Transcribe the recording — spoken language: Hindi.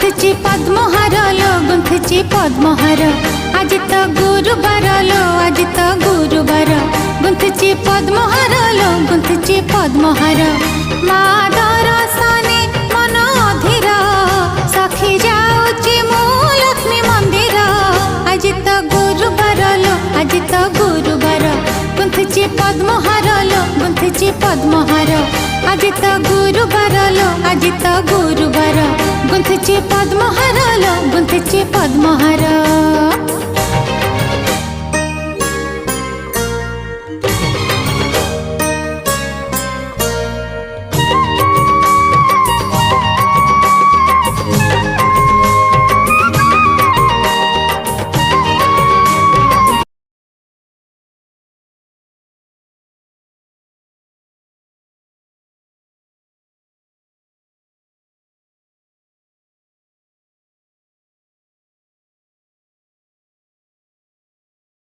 गुंथुची पद्महार लो गुंथुची पद्महार आज तो गुरुवार लो आज तो गुरुवार गुंथुची पद्महार लो गुंथुची पद्महार मा दर्शने मन अधीर सखी जाऊची मु लक्ष्मी मंदिर आज तो गुरुवार लो आज तो गुरुवार गुंथुची पद्महार लो गुंथुची पद्महार आज तो गुरुवार लो आज तो गुरुवार गुंथुची पद्महार लो गुंथुची पद्महार।